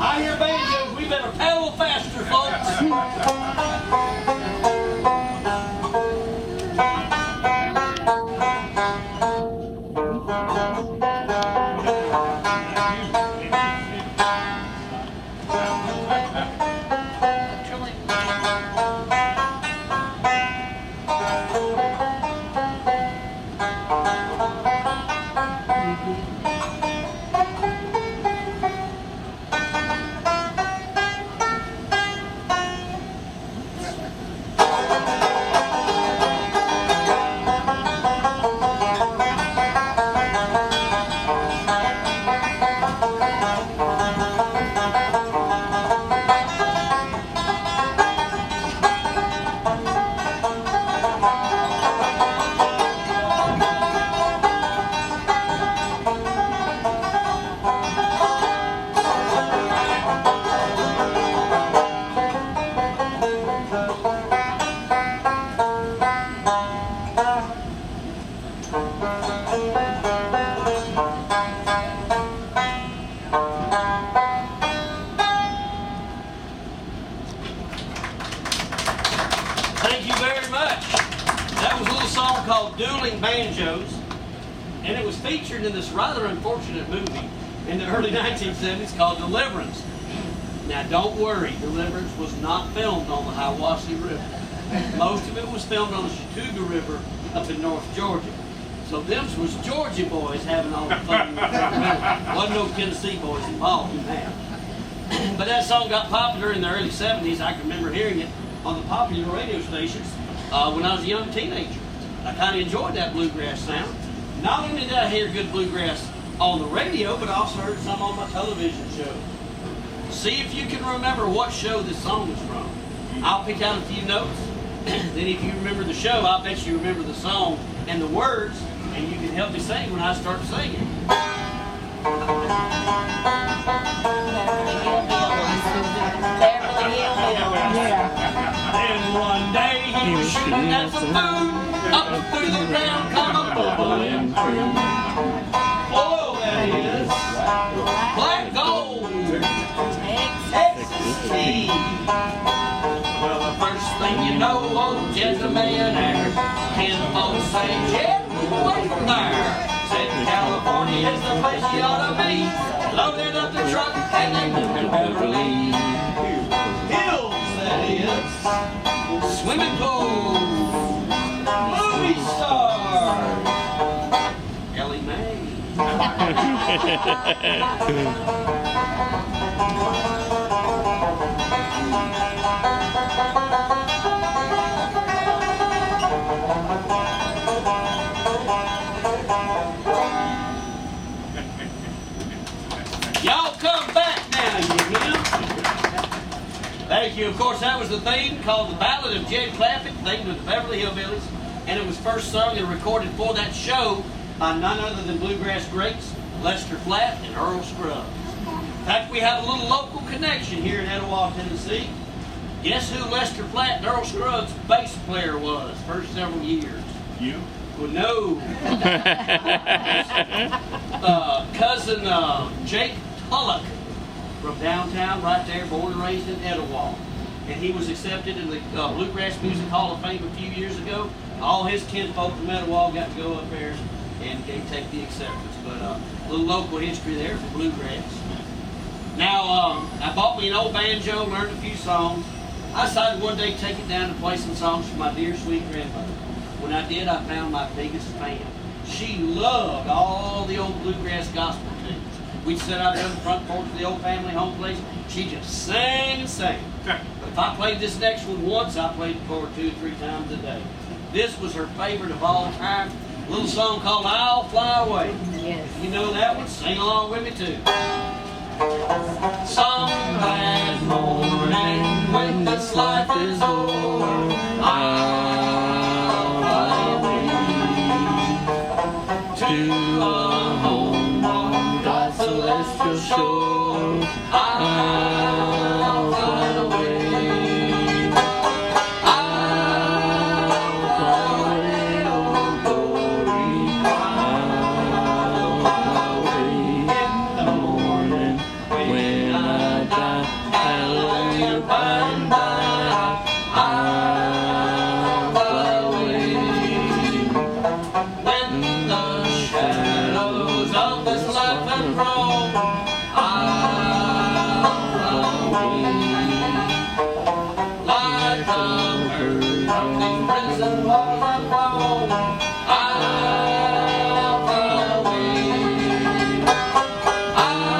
I hear banjos. We better paddle faster, folks. Thank you very much. That was a little song called Dueling Banjos, and it was featured in this rather unfortunate movie in the early 1970s called Deliverance. Now don't worry, Deliverance was not filmed on the Hiwassee River. Most of it was filmed on the Chattooga River up in North Georgia. So them was Georgia boys having all the fun. Wasn't no Tennessee boys involved in that. But that song got popular in the early 70s. I can remember hearing it on the popular radio stations when I was a young teenager. I kind of enjoyed that bluegrass sound. Not only did I hear good bluegrass on the radio, but I also heard some on my television show. See if you can remember what show this song is from. I'll pick out a few notes. Then if you remember the show, I'll bet you remember the song and the words, and you can help me sing when I start singing. Then one day he was shooting at some food, up through the ground come a bubbling crude. Oil that is, black gold, Texas tea. Well, the first thing you know, old Jed's a millionaire. Ten folks say, Jed, move away from there. Said California is the place you ought to be. Loaded up the truck and they moved to Beverly Hills, that is. Swimming pool, movie star, Ellie Mae. Y'all come back now, you hear? Thank you. Of course, that was the theme called The Ballad of Jed Clampett, themed with the Beverly Hillbillies, and it was first sung and recorded for that show by none other than bluegrass greats Lester Flatt and Earl Scruggs. In fact, we have a little local connection here in Etowah, Tennessee. Guess who Lester Flatt and Earl Scruggs' bass player was first several years? You? Well, no. Cousin Jake Tulloch from downtown, right there, born and raised in Etowah. And he was accepted in the Bluegrass Music Hall of Fame a few years ago. All his kinfolk from Etowah got to go up there and take the acceptance. But a little local history there for bluegrass. Now, I bought me an old banjo, learned a few songs. I decided one day to take it down to play some songs for my dear sweet grandmother. When I did, I found my biggest fan. She loved all the old bluegrass gospel tunes. We'd sit out there on the front porch of the old family home place. She just sang and sang. But if I played this next one once, I played it for her 2 or 3 times a day. This was her favorite of all time. A little song called I'll Fly Away. Yes. You know that one? Sing along with me too. Some bad morning when this life is over, I'll fly away to a home on God's celestial shore. I'll fly away. I'll fly away, oh glory. I'll fly away in the morning when I die. hallelujah, by and by, I'll away. When the shadows of this life have grown, I'll away. Like a bird from these prison walls I've flown, I'll away. I'll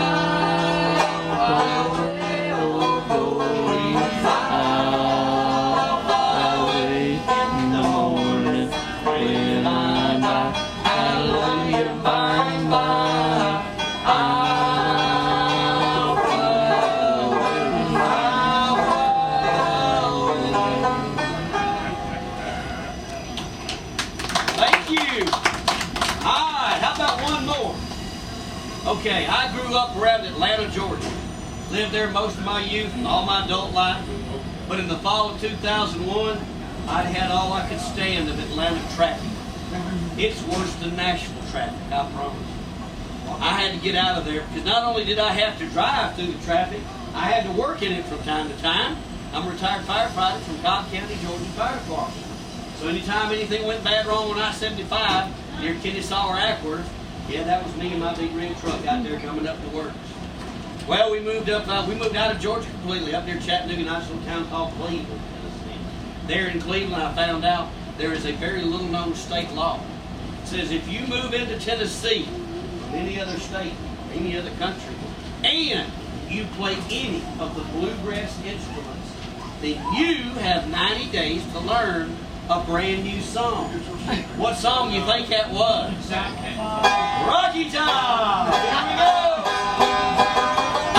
away, oh glory, I'll away in the morning when I die. Hallelujah, by and by, I'll thank you. All right, how about one more? Okay, I grew up around Atlanta, Georgia. Lived there most of my youth and all my adult life. But in the fall of 2001, I had all I could stand of Atlanta traffic. It's worse than Nashville traffic, I promise. I had to get out of there because not only did I have to drive through the traffic, I had to work in it from time to time. I'm a retired firefighter from Cobb County, Georgia Fire Department. So anytime anything went bad wrong on I-75 near Kennesaw or Ackworth, yeah, that was me and my big red truck out there coming up to work. Well, we moved out of Georgia completely, up near Chattanooga, nice little town called Cleveland, Tennessee. There in Cleveland, I found out there is a very little known state law. It says if you move into Tennessee from any other state, any other country, and you play any of the bluegrass instruments, then you have 90 days to learn a brand new song. What song you think that was? Rocky Top! Here we go!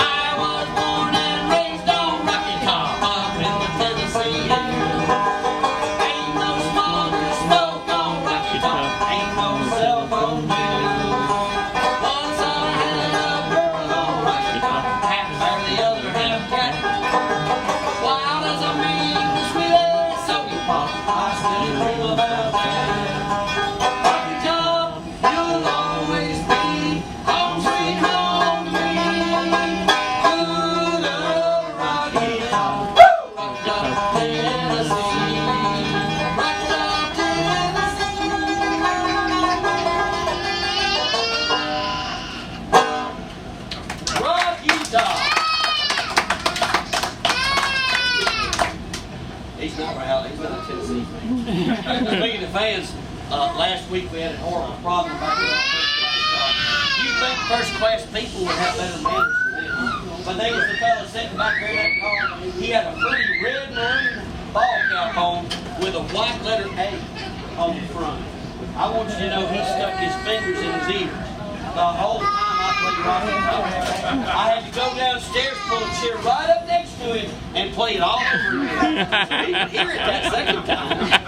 I was born and raised on Rocky Top up in the Tennessee air. Ain't no smoke or smoke on Rocky Top. Ain't no cell phone bill. Once I had a girl on Rocky Top, half bear, the other half cat. Wild as a mean, the sweetest soapy pop, I still dream about that. Rocky Top, you'll always be home sweet home to me. Good old Rocky Top, Rocky Top, Tennessee. Rocky Top, Tennessee. Rocky Top. He's not right. He's not a Tennessee fan. Speaking of fans, last week we had a horrible problem back here. You'd think first-class people would have better manners than this. But there was the fellow sitting back there in that car. He had a pretty red maroon ball cap on with a white letter A on the front. I want you to know he stuck his fingers in his ears the whole time I played Rocky Top. I had to go downstairs, pull a chair right up next to him, and play it all over again. So he could hear it that second time.